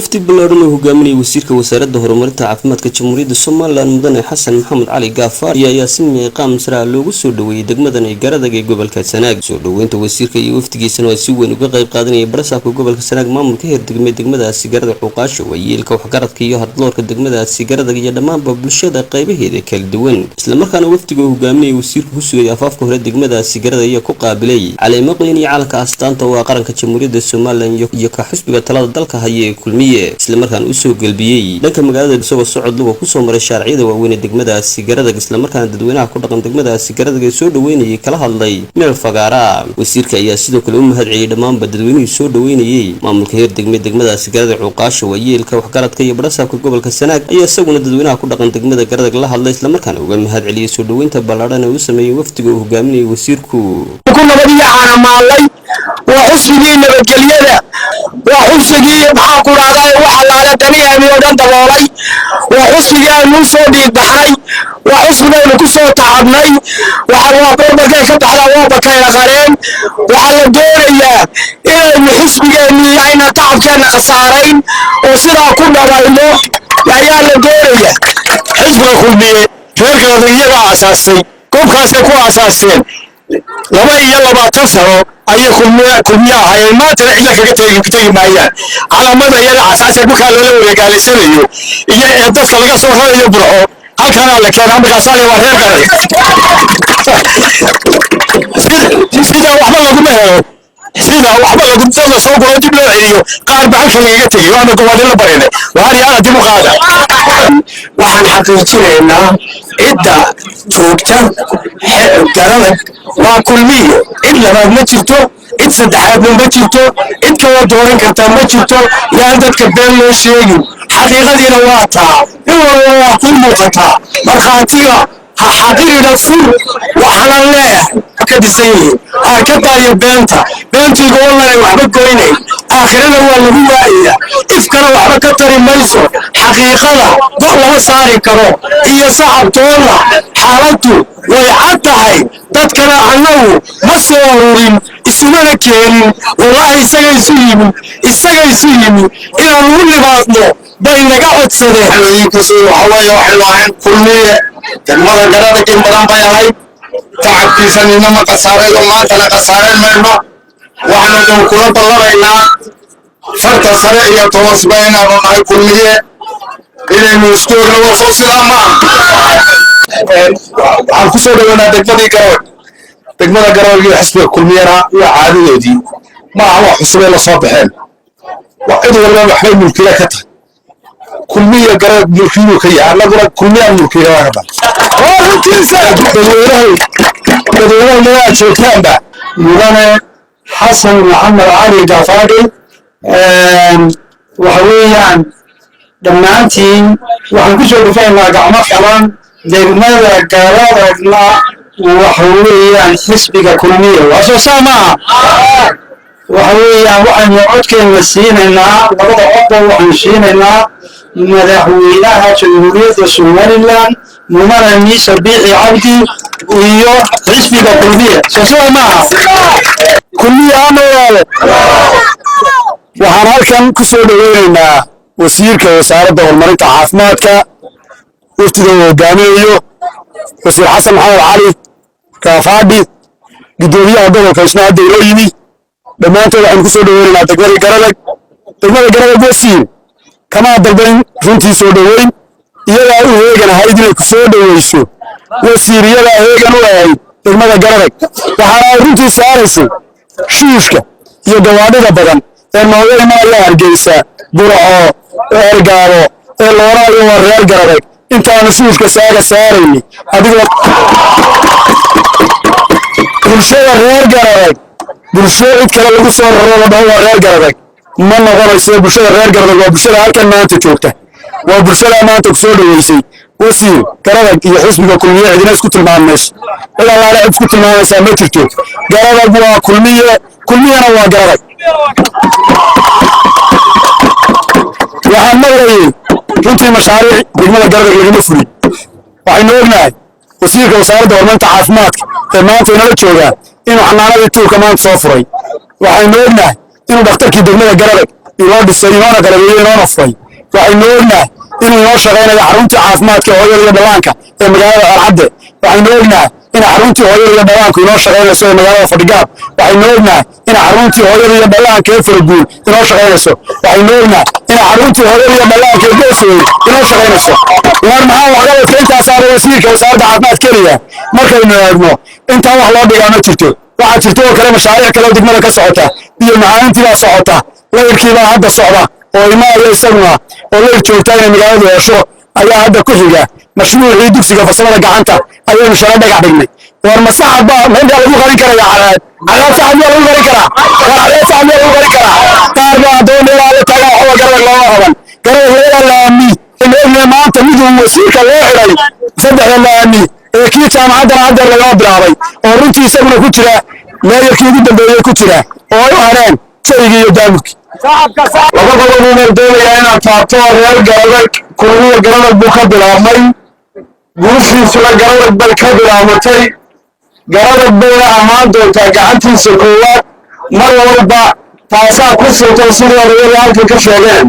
wafdi ballaaran oo hogaaminayay wasiirka wasaaradda horumarinta caafimaadka jamhuuriyadda Soomaaliland mudane Xasan Maxamed Cali Gaafar ayaa si miiqaam sare loogu soo dhaweeyay degmadan ay Garadag ee gobolka Sanaag. Soo dhaweynta wasiirka iyo wafdigiisana waa si weyn uga qayb qaadanayay barsaabka gobolka Sanaag maamulka heer degmadaasi Garadag Xuqaasho wayeelka waxgaradka iyo hadloorka degmadaasi Garadag iyo dhammaanba bulshada qaybaheeda kala duwan. Isla markaana wafdiga hogaaminayay wasiirku ku sugay afaafka hore degmadaasi Garadag ayaa ku qaabilay caleemo qoyn iyo calanka astaanta waa qaranka jamhuuriyadda Soomaaliland iyo ka xisbiga talada dalka haya kulmiye isla markaan u soo galbiyay dhanka magaalada isagoo socod lagu ku soo maray sharciyada waaweyn ee degmadaasi Garadag isla markaan dadweynaha ku dhaqan degmadaasi Garadag ay soo dhaweynayay kala hadlay meel fagaara. Wasiirka ayaa sidoo kale u mahadceliyay dhammaanba dadweynuhu soo dhaweynayay maamulka heer degmadaasi Garadag Xuqaasho wayeelka waxgaradka iyo barsaabka gobolka Sanaag ayaa isaguna dadweynaha ku dhaqan degmada Garadag la hadlay isla markaan uga mahadceliyay soo dhaweynta ballaaran ee uu sameeyay wafdiga uu hogaaminayay wasiirku. وحسبي نبجليدا وحسبي محاكو راغاي وحلالا دنيا ميودان دبولي وحسبي نوسو ديدحاي وحسبي نكسو تعبناي وحلا بابكاي كبخلا وابكاي غارين وحلا دوريا إن حسبي أين تعب كان خسارين وسيرا كنا رايلو يا دوريا حسبي خلبي غير قضية أساسي كم كاسي كو أساسين لما يلا بتصروا أي كلمة هاي ما ترى إلا كتير معين على مدى يلا أساس بكال ولا رجال سريو إيه تصل لك صورة يبرعو هل كان على كلام بكاسالي وهي كذا سيدا وحنا لقمه سيدا وحنا لقمه تصل صوب ولا جبنا عيو قال بعرف اللي يجتي وأنا قوادنا برينا وهذه أنا دي مقالة وحن حقيقتنا إدى توقتا قرارك وكلمية إلا ما جرتو إد صدحات ما جرتو إد كوادورين كرتا ما جرتو يا عندك كبير لو شيء حقيقة دي نواتا إيوه كل موقتا مرخاتيها حقيقة فور وحنا الله كده سيء كده يبنتا بنتي والله وحبك قويني آخرنا هو اللي هو إيه إفكار وحبك كتر ميسو حقيقة والله صاري كرو هي صعب والله حالته ويعطي تذكر عنه مسؤولين اسمنا كيرين والله يسجل إلى نقول بعضنا بين قاعد سده يكسر حواي وحلوين كلية كلمة جرادة كم بدن بياهي تعب في سنين ما كسره وما تنا كسره منه وحنا جو كل طلعنا فرق سره يتواصل بيننا وما كلية إلى نستور وصوص لما عن كسر ونا دقمة جراد يحسب كلية وعادي دي ما هو حسب الله صباحين وإذا والله حلم الكلا كتر كلية جراد ملكيه كيا أنا أقول كلية ملكيه هذا بدوره ما شوكان ده يرانا حسن محمد علي جعفري وحويان دمانتين وحنكشوا بفهم جامعة كمان دمنا جرادنا وحويان حسبك كلية وأساسا وحويان وحن يعود كمسيننا لبضع أبو وحنشيننا مدحوينها جمهورية Soomaaliland ممرا ميسا بيعي عبدي ويو حسبك كلية ساسا كلية عمل وحن هالكم كسو دويننا وسيرك وسارة horumarinta caafimaadka waftiga hogaamiyayo wasiir Xasan Maxamed Cali Gaafar gudoomiyaha gobolka Sanaag oo yimi dhamaantood waxaan ku soo dhaweynaa degmada Garadag wasiir kama dalban runtii soo dhaweyn iyaga u heegan ahayd inay ku soo dhaweyso wasiiriyada heegan u ahayd degmada Garadag waxaana runtii saaraysay shiishka iyo gawaadhida badan ee mawduuca la hargeysa burco ergaabo ee loorayo reer Garadag intaan shiishka saarayni adigoo bulshada reer Garadag bulshada kale lagu soo raro dhawa reer Garadag ma noqonayso bulshada reer Garadag waa bulshada halkan maanta joogta waa bulshada maanta ku soo dhaweysay wasiir Garadag iyo xisbiga kulmiye cidina isku tilmaamayso ilaa la isku tilmaamaysa ma jirto Garadag waa kulmiyana waa Garadag waxaan maqlayay runtii mashaariic degmada Garadag lagama fulin waxaynu ognahay wasiirka wasaaradda horumarinta caafimaadka ee maanta inala jooga inuu xanaanadii tuulka maanta soo furay waxaynu ognahay inuu dhakhtarkii degmada Garadag inoo dhisay inoona qalabeeyey inoona furay waxaynu ognahay inuu inoo shaqaynayo xaruntii caafimaadka hooyada iyo dhallaanka ee magaalada Alcadde waxaynu ognahay in xaruntii hooyada iyo dhallaanka inoo shaqaynayso ee magaalada Fadhigaab waxaynu ognahay in xaruntii hooyada iyo dhallaanka ee Faraguul inoo shaqaynayso waxaynu ognahay in xaruntii hooyada iyo dhallaanka ee Geesooy inoo shaqaynayso war maxaa waxqabadka intaas ah wasiirka wasaaradda caafimaadka keliya markaynu eegno intaa wax loo dhigaa ma jirto waxaa jirta oo kale mashaariic kale oo degmada ka socota iyo macaalintii baa socota layrkii baa hadda socda oo imaaya isaguna oo layr joogta inay magaaladu hesho ayaa hadda ku xiga mashruucii dugsiga farsamada gacanta ayaynu shalay dhagax dhignay war masaxad baa meesha lagu qarin karaya calaad saxad baa lagu qarin karaa calaad saxad baa lagu qarin karaa qaar baa doon ilaa la tagaa xoolo garab loo qaban garab laga laami inay maanta miduu wasiirka loo xiray saddexda laami ee kii jaamacadda hadda laga bilaabay oo runtii isaguna ku jira meeyarkii ugu dambeeyay ku jira oo ay u hareen shayga iyo daamurkii laba qodob inaan doonayaa inaan taabto reer Garadeg kulmiye Garadeg buu ka bilaabmay guushiisuna Garadeg bay ka bilaabatay Garadeg bayna ahaan doontaa gacantiisa koowaad mar walba taasaa ku sirtay sidii odayaal halkan ka sheegeen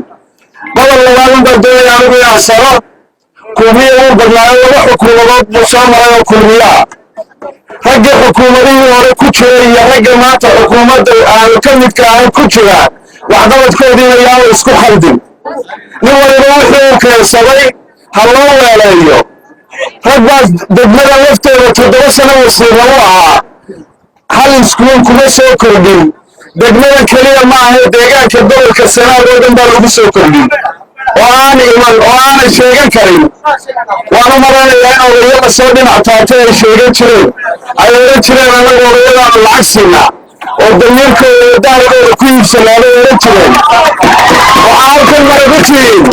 gobol labaad baan doonayaa anigu inaan saro kulmiye uu badnaayo laba xukuumadood buu soo maray oo kulmiyaha ragga xukuumadihii hore ku jiray iyo ragga maanta xukuumadda aanu ka midka ahayn ku jira waxqabadkoodiina yaaba isku khaldin nin waliba wixii uu keensaday ha loo weeleeyo rag baas degmada lafteeda 7 sano wasiirna u ahaa hal iskuul kuma soo kordhin degmada keliya ma ahe deegaanka gobolka Sanaag oo dhan baa lagu soo kordhin oo aan iman oo aanay sheegan karin waana maranayaa in odayada soo dhinac taatay ay sheegan jireen ay oran jireen anagu odayadaanu lacag siinaa oo damiirkooda daahirkooda ku iibsanaada oran jireen waxaa halkan maragu tihiin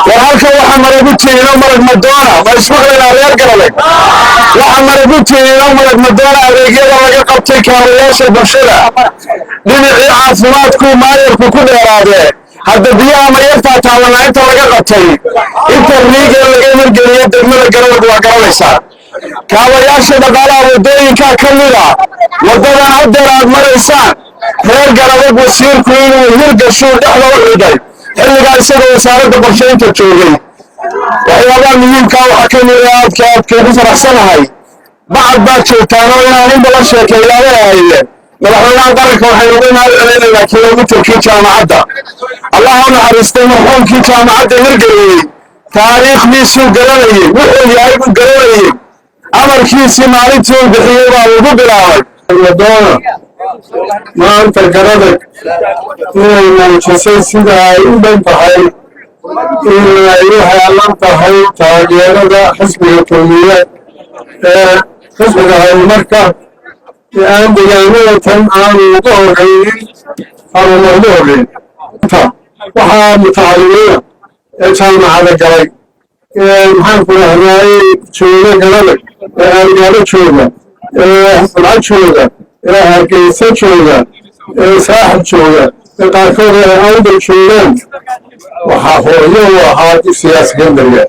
war halkan waxaa maragu tihiin oo marag madoona ma ismaqlaynaa reer Garadeg waxaa maragu tihiin oo marag madoona adeegyada laga qabtay kaabayaasha bulshada dhinacii caafimaadku maayarku ku dheeraadee hadda biyaha mayartaa taabanaa inta laga qabtay inta riiga laga hirgeliyo degmada Garadeg waa garanaysaa kaabayaasha dhaqaalaha waddooyinkaa ka mida waddadan haddeer aad maraysaan reer Garadeg wasiirku inuu hirgashuu dhexda u xidhay xilligaa isagoo wasaaradda qorshaynta joogay waxyaabaha muhiimkaa waxaa ka mida aadkaygu faraxsanahay bacad baad joogtaan oo inaan in badan sheekaylaaba ahaye madaxweynaha qaranka waxaynu uga mahadcelinaynaa kilomitarkii jaamacadda allah u naxariistay marxuumkii jaamacadda hirgeliyey taariikhdiisuu garanayey wuxuu yahay buu garanayey amarkiisii maalintii uu bixiyey baa lagu bilaabay madoona maanta Garadeg inay muujisay sida ay u dhan tahay inay u heelan tahay taageerada xisbiga kulmiye ee xisbiga horumarka aan deegaanada tan aanu uga horreynin ama looga horreyn waxaa mutacalimiina ee jaamacada galay maxaan ku dhahdaayey jooga Garadeg ee Argaalo jooga ee Fadca jooga ee Hargeysa jooga ee Saaxib jooga ee qaarkood ee Awdal joogaan waxaa hooyo u ahaa siyaas gandariga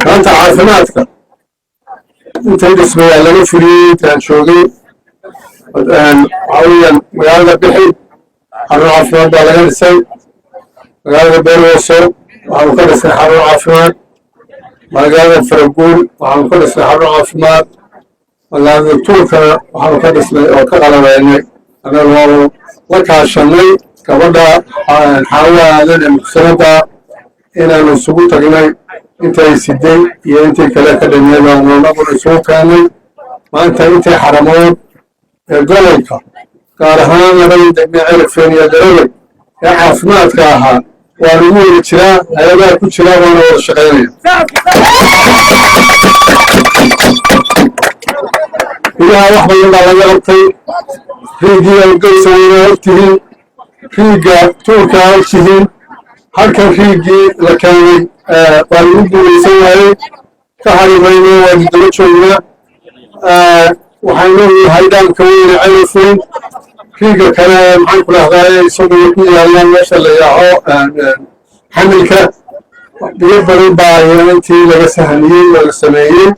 maanta caafimaadka intay dhismayaa laga fuliyey intaan joogay waxaa weeyaan magaalada Bixi xarun caafimaad baa laga dhisay magaalada Beelwaaso waxaanu ka dhisnay xarun caafimaad magaalada Faraguul waxaanu ka dhisnay xarun caafimaad magaalada Tuulkana waxaanu ka dhisnay oo ka qalabeynay anagoo la kaashanay gabadha xaawa aadan ee mugsanada inaanu isugu tagnay intay siday iyo intii kale ka dhameeyay baanu anaguna isugu keenay maanta intay xaramood ee gobolka gaar ahaan labada degme Cirifeen iyo Garadeg ee caafimaadka ahaa waa lagu wada jiraa hay'adaha ku jira waana wada shaqaynaya ilaha wax badan baa laga qabtay riigii algeysanayna ogtihiin riiga Tuulka ogtihiin halkan riigii la keenay waa lagu guulaysan waayey ka harimayno waanu daba joognaa waxaynu nahay dhaanka weyne Cirifeen riiga kale maxaan ku dhahdaayey isaguna ku yaalaan meesha la yaaco xamilka biyo badan baa intii laga sahamiyey oo la sameeyey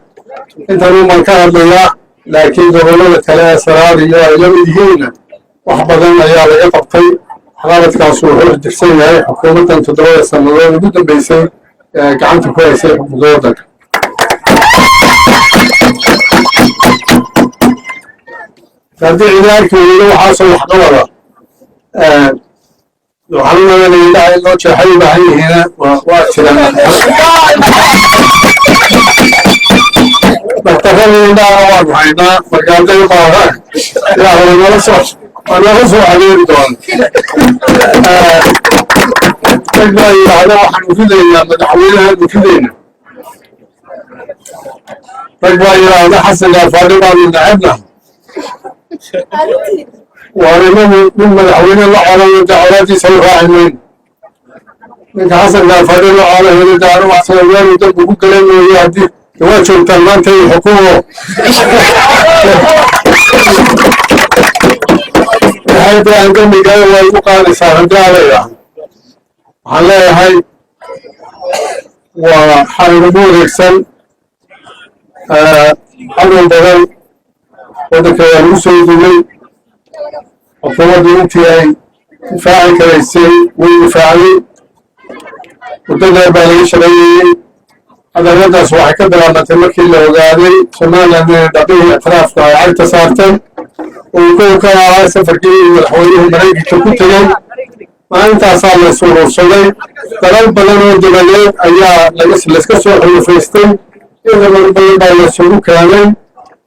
intaan baan ka hadlayaa laakiin gobollada kale saraar iyo ay la mid yihiinna wax badan ayaa laga qabtay. waxqabadkaas wuxuu jirsan yahay xukuumaddan 7 sannadood ugu dambeysay ee gacanta ku haysay xukuumadda waddanka. haddii ciidaarkeedu waxaasoo waxqabada waxaan u malaynayaa in loo jeexay u baahan yihiina waa jiraan. daktaradii indhaana waanu haynaa marka hadday u baahdaan ilaa hore nala soo adeeri doona. rag baa yidhaahda waxaanu filaynaa madaxweynahaanu filayna. rag baa yidhaahda xasan gaafaadhi baanu nacabna. وأنا من مدحوين الله على دعواتي سوف أعمل من حسن قال الله على هذا دعوة وحسن الله وتبقوا كلامه ويهدي يواجه التلمان تي حكومه هذا أن كان بقايا ويقال لسان عليها عليها هاي وحاربون يكسل حرم بغل وذكر المسوي دولي وقوة انتهاء دفاعي كريسي والدفاعي وتقدر بالي شرعي هذا الوضع سواء كدر على تمكين له قادي شمال أن دقيه اعتراف عن تسارتن ويكون كان على سفر كيلي والحواليه مريك تكوتين ما انت أصال يسور وصولي تلال بلانو الجبالين أيها لسكسوا الفلسطين إذا مربي بالي يسورو كامل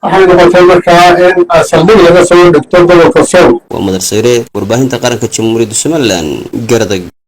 waxay noqotay markaa in saldhig laga soo dhigto gobolka Sool. waa Madar Sayre warbaahinta qaranka Jamhuuriyadda Somaliland Garadag.